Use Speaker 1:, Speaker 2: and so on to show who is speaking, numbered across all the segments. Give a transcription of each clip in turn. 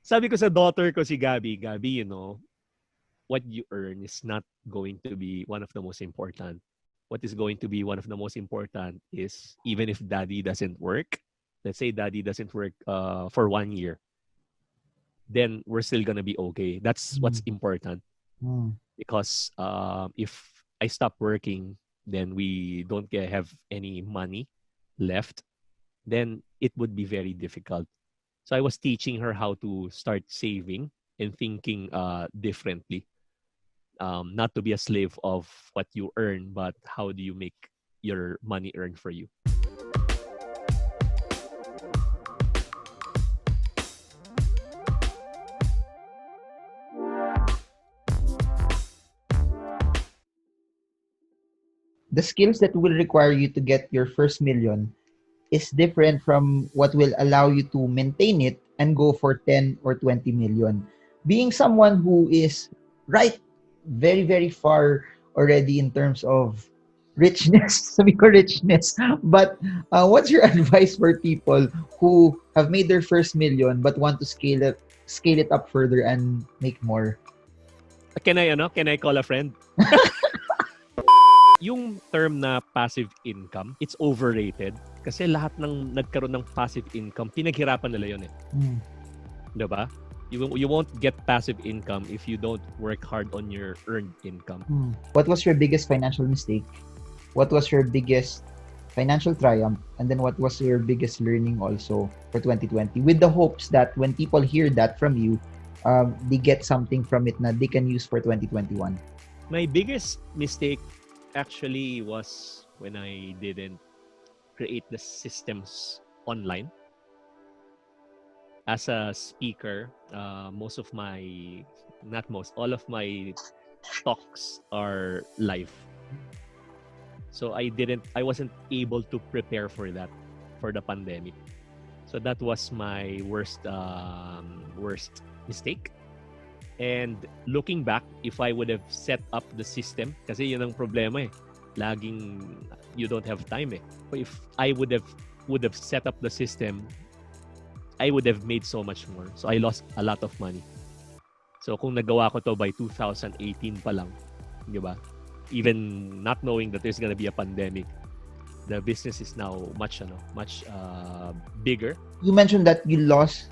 Speaker 1: Sabi ko sa daughter ko si Gabby, Gabby, what you earn is not going to be one of the most important. What is going to be one of the most important is even if daddy doesn't work, let's say daddy doesn't work for 1 year, then we're still gonna be okay. That's what's important. Because if I stop working, then we don't have any money left, then it would be very difficult. So I was teaching her how to start saving and thinking differently. Not to be a slave of what you earn, but how do you make your money earn for you?
Speaker 2: The skills that will require you to get your first million is different from what will allow you to maintain it and go for 10 or 20 million. Being someone who is right very, very far already in terms of richness, sabi ko richness, but what's your advice for people who have made their first million but want to scale it up further and make more?
Speaker 1: Can I call a friend? Yung term na passive income, it's overrated kasi lahat ng nagkaroon ng passive income, pinaghirapan nila yun eh. Diba? You won't get passive income if you don't work hard on your earned income.
Speaker 2: What was your biggest financial mistake? What was your biggest financial triumph? And then what was your biggest learning also for 2020? With the hopes that when people hear that from you, they get something from it na they can use for 2021.
Speaker 1: My biggest mistake actually was when I didn't create the systems online. As a speaker, all of my talks are live. So I wasn't able to prepare for that, for the pandemic. So that was my worst mistake. And looking back, if I would have set up the system, kasi yun ang problema eh. Laging you don't have time eh. If I would have set up the system, I would have made so much more. So I lost a lot of money. So kung nagawa ko to by 2018 pa lang, di ba? Even not knowing that there's gonna be a pandemic, the business is now much bigger.
Speaker 2: You mentioned that you lost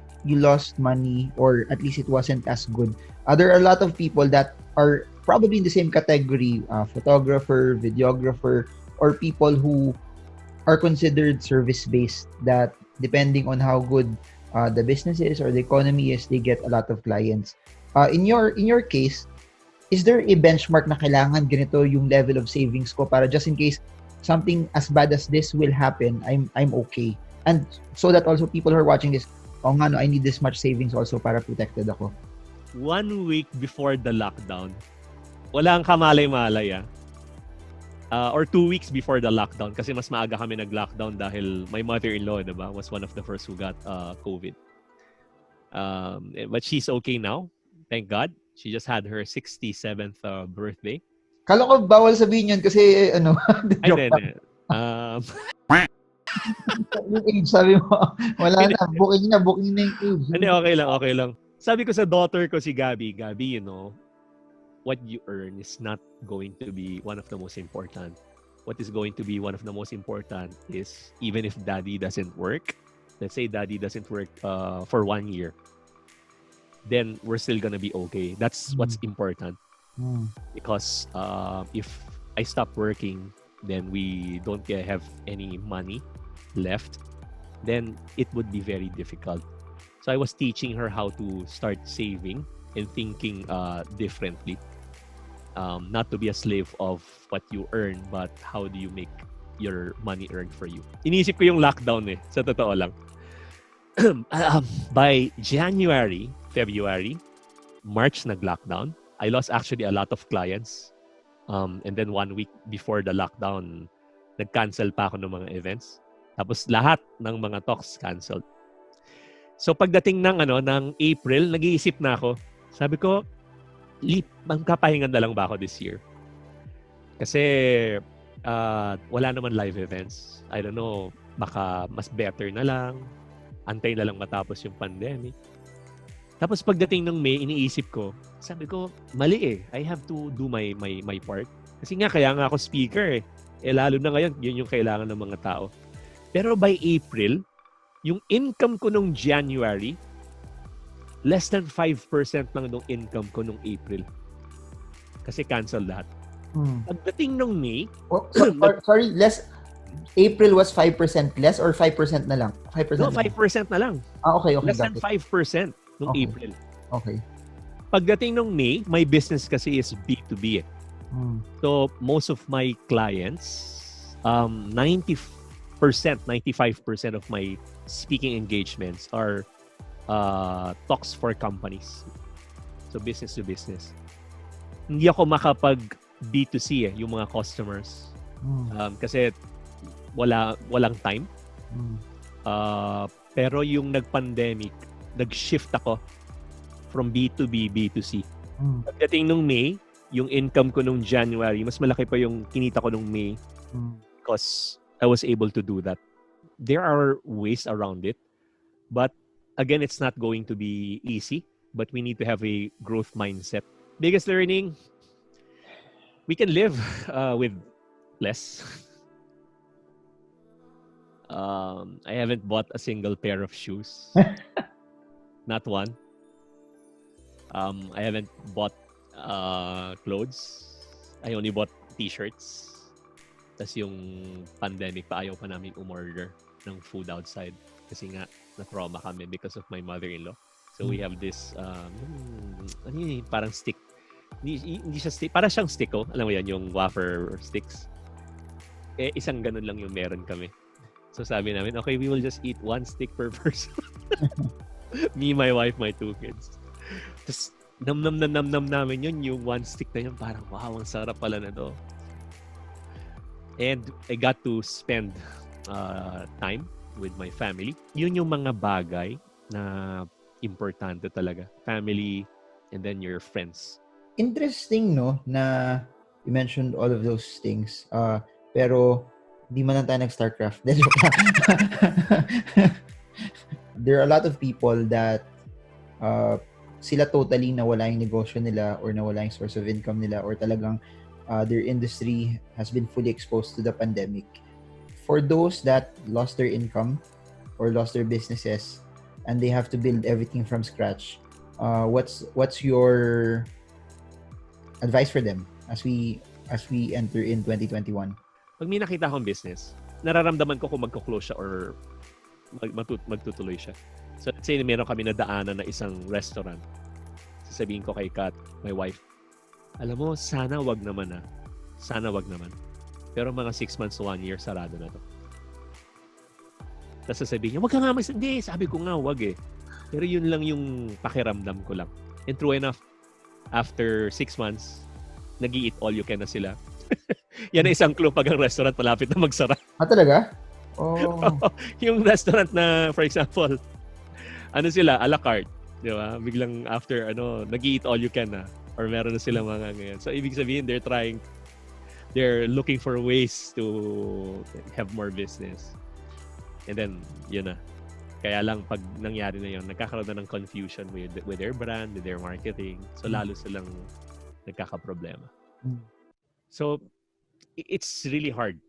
Speaker 2: money, or at least it wasn't as good. There are a lot of people that are probably in the same category, photographer, videographer, or people who are considered service-based, that depending on how good the business is or the economy is, they get a lot of clients. In your case, is there a benchmark na kailangan ganito yung level of savings ko para just in case something as bad as this will happen, I'm okay? And so that also people who are watching this, I need this much savings also para protected ako.
Speaker 1: 1 week before the lockdown, walang kamalay-malay or 2 weeks before the lockdown, kasi mas maaga kami nag-lockdown dahil my mother-in-law, diba, was one of the first who got COVID. But she's okay now, thank God. She just had her 67th birthday.
Speaker 2: Kala ko bawal sabihin yun kasi
Speaker 1: Ay, hindi.
Speaker 2: Yung age, sabi mo, wala na, booking na yung age.
Speaker 1: Hindi, okay lang. Sabi ko sa daughter ko si Gabby, Gabby, what you earn is not going to be one of the most important. What is going to be one of the most important is even if daddy doesn't work, let's say daddy doesn't work for 1 year, then we're still gonna be okay. That's what's important. Because if I stop working, then we don't have any money left, then it would be very difficult. So I was teaching her how to start saving and thinking differently. Not to be a slave of what you earn, but how do you make your money earn for you. Iniisip ko yung lockdown eh, sa totoo lang. By January, February, March nag-lockdown. I lost actually a lot of clients. And then 1 week before the lockdown, nag-cancel pa ako ng mga events. Tapos lahat ng mga talks canceled. So pagdating ng April, nag-iisip na ako. Sabi ko, magkapahinga na lang ba ako this year? Kasi wala naman live events. I don't know, baka mas better na lang. Antay na lang matapos yung pandemic. Tapos pagdating ng May, iniisip ko, sabi ko, mali eh. I have to do my part. Kasi nga, kaya nga ako speaker eh. Eh lalo na ngayon, yun yung kailangan ng mga tao. Pero by April, yung income ko nung January, less than 5% lang nung income ko nung April. Kasi cancel lahat. Pagdating nung May,
Speaker 2: sorry, April was 5% less or 5% na lang? 5%
Speaker 1: no,
Speaker 2: lang.
Speaker 1: 5% na lang.
Speaker 2: Okay.
Speaker 1: Less than 5% nung
Speaker 2: Okay.
Speaker 1: April.
Speaker 2: Okay.
Speaker 1: Pagdating nung May, my business kasi is B2B eh. So, most of my clients, 90%, 95% of my speaking engagements are talks for companies. So, business to business. Hindi ako makapag B2C eh, yung mga customers. Kasi walang time. Pero yung nag-pandemic, nag-shift ako from B2B, B2C. Pagdating nung May, yung income ko nung January, mas malaki pa yung kinita ko nung May because I was able to do that. There are ways around it, but again, it's not going to be easy, but we need to have a growth mindset. Biggest learning, we can live with less. I haven't bought a single pair of shoes. Not one. I haven't bought clothes. I only bought t-shirts. Tas yung pandemic pa, ayaw pa namin umorder ng food outside. Kasi nga, na-trauma kami because of my mother-in-law. So we have this, ano yun, parang stick. Hindi siya stick, parang siyang stick, oh. Alam mo yan, yung wafer sticks. Eh, isang ganun lang yung meron kami. So sabi namin, okay, we will just eat one stick per person. Me, my wife, my 2 kids. Tapos, nam namin yun, yung one stick na yun, parang wow, ang sarap pala na to. And I got to spend time with my family. Yun yung mga bagay na importante talaga. Family and then your friends.
Speaker 2: Interesting, no, na you mentioned all of those things. Pero, di man lang tayo nag-StarCraft. There are a lot of people that sila totally nawala yung negosyo nila or nawala yung source of income nila or talagang their industry has been fully exposed to the pandemic. For those that lost their income or lost their businesses and they have to build everything from scratch, what's your advice for them as we enter in 2021?
Speaker 1: Pag may nakita akong business, nararamdaman ko kung magko-close siya or magtutuloy siya. So let's say meron kami nadaanan na isang restaurant. Sasabihin ko kay Kat, my wife, alam mo, sana wag naman ah. Sana wag naman. Pero mga 6 months to 1 year, sarado na to. Tapos sasabihin niya, wag ka nga hindi, sabi ko nga, wag eh. Pero yun lang yung pakiramdam ko lang. And true enough, after 6 months, nag-i-eat all you can na sila. Yan na isang clue pag ang restaurant malapit na magsara.
Speaker 2: Talaga? Oh.
Speaker 1: Yung restaurant na, for example, ano sila, a la carte. Di ba? Biglang after, nag-i-eat all you can na. Or meron na sila mga ngayon. So, ibig sabihin, they're looking for ways to have more business. And then, yun na. Kaya lang, pag nangyari na yun, nagkakaroon na ng confusion with their brand, with their marketing. So, lalo silang nagkakaproblema. So, it's really hard.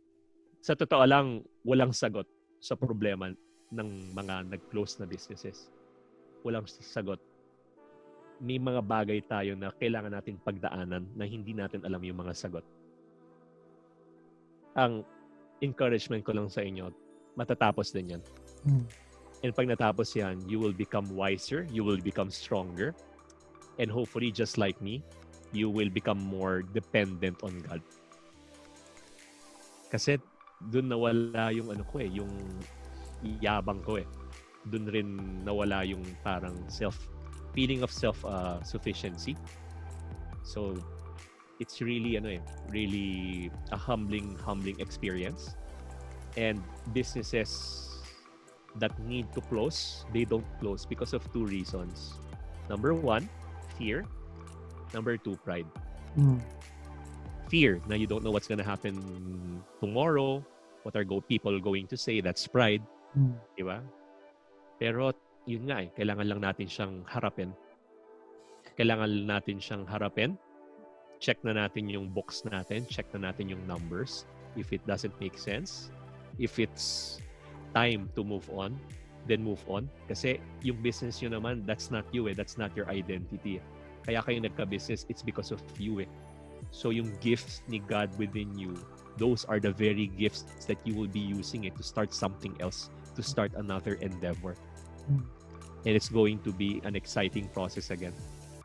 Speaker 1: Sa totoo lang, walang sagot sa problema ng mga nag-close na businesses. Walang sagot. May mga bagay tayo na kailangan natin pagdaanan na hindi natin alam yung mga sagot. Ang encouragement ko lang sa inyo, matatapos din yan. And pag natapos yan, you will become wiser, you will become stronger, and hopefully, just like me, you will become more dependent on God. Kasi dun nawala yung yung yabang ko eh. Dun rin nawala yung parang feeling of self-sufficiency. So, it's really, really a humbling experience. And businesses that need to close, they don't close because of 2 reasons. Number 1, fear. Number 2, pride. Fear na you don't know what's gonna happen tomorrow. What are people going to say? That's pride. Diba? Pero yun nga kailangan lang natin siyang harapin. Kailangan natin siyang harapin. Check na natin yung books natin. Check na natin yung numbers. If it doesn't make sense, if it's time to move on, then move on. Kasi yung business nyo naman, that's not you eh. That's not your identity. Kaya kayo nagka-business, it's because of you eh. So yung gifts ni God within you, those are the very gifts that you will be using it to start something else, to start another endeavor. And it's going to be an exciting process again.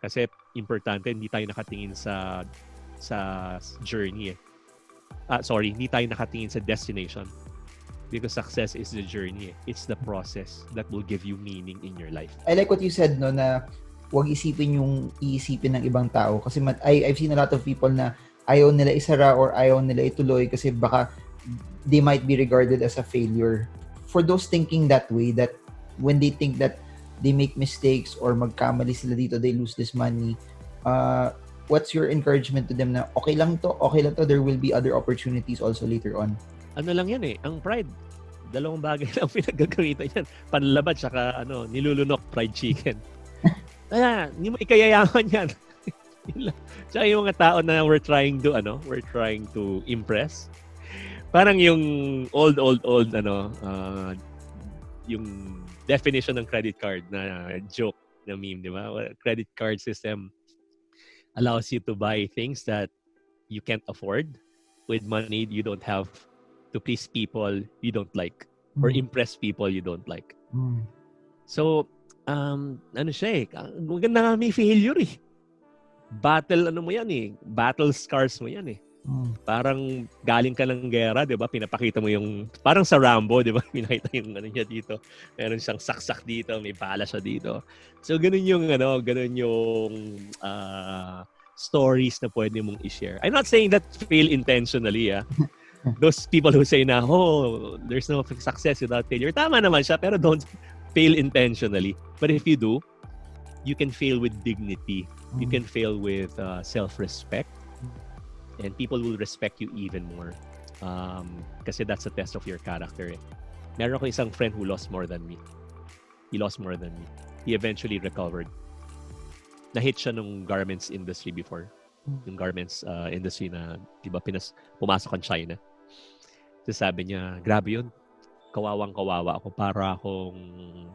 Speaker 1: Kasi importante, hindi tayo nakatingin sa journey eh. Hindi tayo nakatingin sa destination. Because success is the journey eh. It's the process that will give you meaning in your life.
Speaker 2: I like what you said, no, na huwag isipin yung iisipin ng ibang tao. Kasi I've seen a lot of people na ayaw nila isara or ayaw nila ituloy kasi baka they might be regarded as a failure. For those thinking that way, that when they think that they make mistakes or magkamali sila dito, they lose this money, what's your encouragement to them na okay lang to, there will be other opportunities also later on?
Speaker 1: Ano lang yan eh, ang pride. Dalawang bagay lang pinagagamitan yan. Panlabat saka nilulunok, fried chicken. Kaya, hindi mo ikayayaman yan. Tsaka yung mga tao na we're trying to impress. Parang yung old, yung definition ng credit card na joke na meme, di ba? Credit card system allows you to buy things that you can't afford with money you don't have to please people you don't like or impress people you don't like. So, siya eh, maganda nga may failure eh. Battle battle scars mo yan eh. Parang galing ka ng gera, 'di ba? Pinapakita mo yung parang sa Rambo, 'di ba? Pinakita yung niya dito. Meron siyang saksak dito, may bala siya dito. So ganun yung stories na pwede mong i-share. I'm not saying that fail intentionally, Those people who say na, there's no success without failure. Tama naman siya, pero don't fail intentionally. But if you do, you can fail with dignity. You can fail with self-respect. And people will respect you even more. Kasi that's a test of your character. Meron ko isang friend who lost more than me. He lost more than me. He eventually recovered. Na-hit siya nung garments industry before. Yung garments industry na, di ba, pumasok ang China. So sabi niya, grabe yun. Kawawang-kawawa ako. Para akong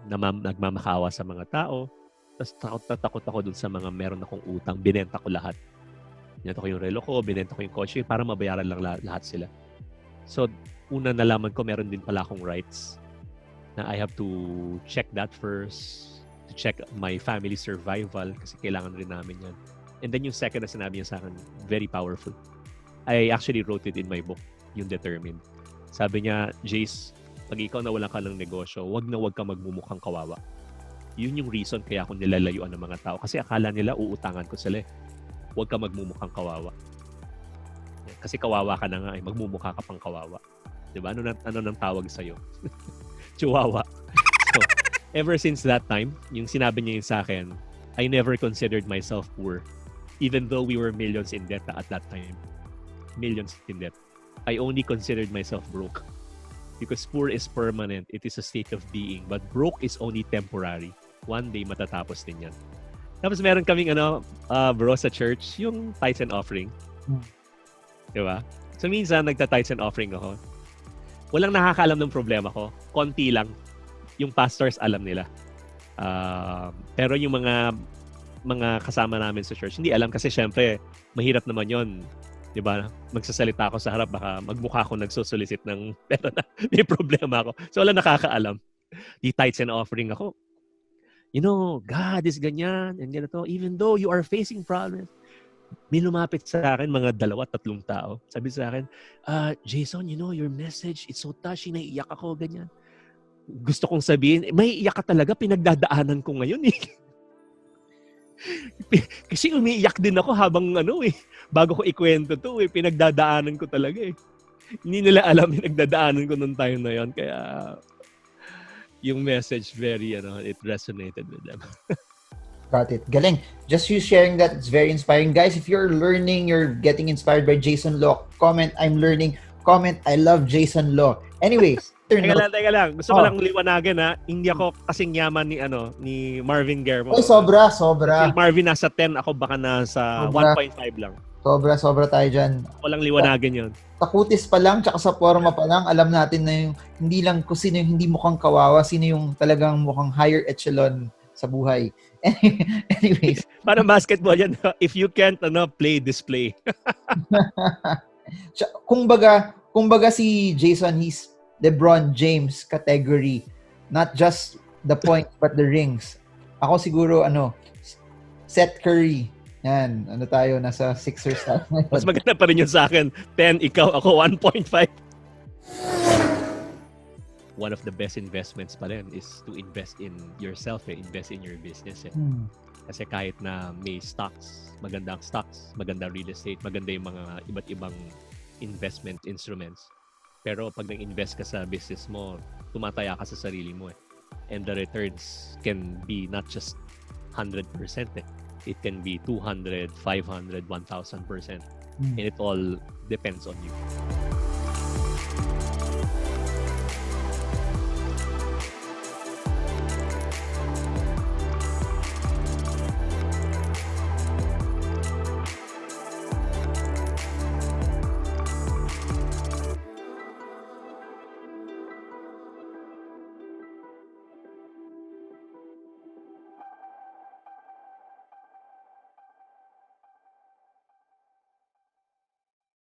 Speaker 1: nagmamakawa sa mga tao. Tapos takot ako dun sa mga meron akong utang. Binenta ko lahat. Binenta ko yung relo ko, binenta ko yung kotse para mabayaran lang lahat sila. So, una nalaman ko, meron din pala akong rights na I have to check that first, to check my family survival kasi kailangan rin namin yan. And then yung second na sinabi niya sa akin, very powerful. I actually wrote it in my book, yung Determined. Sabi niya, Jace, pag ikaw nawalan ka ng negosyo, wag ka magmumukhang kawawa. Yun yung reason kaya ako nilalayuan ng mga tao. Kasi akala nila uutangan ko sila eh. Huwag ka magmumukhang kawawa. Kasi kawawa ka na nga eh. Magmumukha ka pang kawawa. Diba? Ano nang tawag sa'yo? Chihuahua. So, ever since that time, yung sinabi niya yun sa akin, I never considered myself poor. Even though we were millions in debt at that time. Millions in debt. I only considered myself broke. Because poor is permanent. It is a state of being. But broke is only temporary. One day, matatapos din yan. Tapos meron kaming bro sa church, yung tithes and offering. Diba? So minsan, nagta-tithes and offering ako. Walang nakakaalam ng problema ko. Konti lang. Yung pastors, alam nila. Pero yung mga kasama namin sa church, hindi alam kasi syempre, mahirap naman yon. Diba? Magsasalita ako sa harap, baka magmukha ako nagsusolicit ng pero na may problema ako. So wala nakakaalam. Di tithes and offering ako. You know, God is ganyan and ganito. Even though you are facing problems, may lumapit sa akin mga 2-3 tao. Sabi sa akin, Jason, you know, your message, it's so touching, naiiyak ako, ganyan. Gusto kong sabihin, may iyak ka talaga, pinagdadaanan ko ngayon eh. Kasi umiiyak din ako habang bago ko ikwento to eh, pinagdadaanan ko talaga eh. Hindi nila alam pinagdadaanan ko nung time na yon, kaya yung message very it resonated with them.
Speaker 2: Got it. Galing. Just you sharing that, it's very inspiring. Guys, if you're learning, you're getting inspired by Jayson Lo, comment, I'm learning. Comment, I love Jayson Lo. Anyways,
Speaker 1: Teka lang. Gusto ko
Speaker 2: Oh.
Speaker 1: lang liwanagan ha. Hindi ako kasing yaman ni Marvin Guermo.
Speaker 2: Ay, sobra.
Speaker 1: Si Marvin nasa 10, ako baka nasa
Speaker 2: Sobra.
Speaker 1: 1.5 lang.
Speaker 2: Sobra tayo dyan.
Speaker 1: Walang liwanagan yun.
Speaker 2: Takutis pa lang, tsaka sa forma pa lang, alam natin na yung hindi lang kung sino yung hindi mukhang kawawa, sino yung talagang mukhang higher echelon sa buhay. Anyways.
Speaker 1: Parang basketball yan. If you can't play, display.
Speaker 2: Kumbaga si Jayson, he's LeBron James category. Not just the point, but the rings. Ako siguro, Seth Curry. Yan, tayo, nasa Sixers tayo.
Speaker 1: Mas maganda pa rin yun sa akin. 10, ikaw, ako 1.5. One of the best investments pa rin is to invest in yourself, invest in your business. Kasi kahit na may stocks, magandang real estate, maganda yung mga iba't ibang investment instruments. Pero pag nag-invest ka sa business mo, tumataya ka sa sarili mo. And the returns can be not just 100%. It can be 200, 500, 1,000%. And it all depends on you.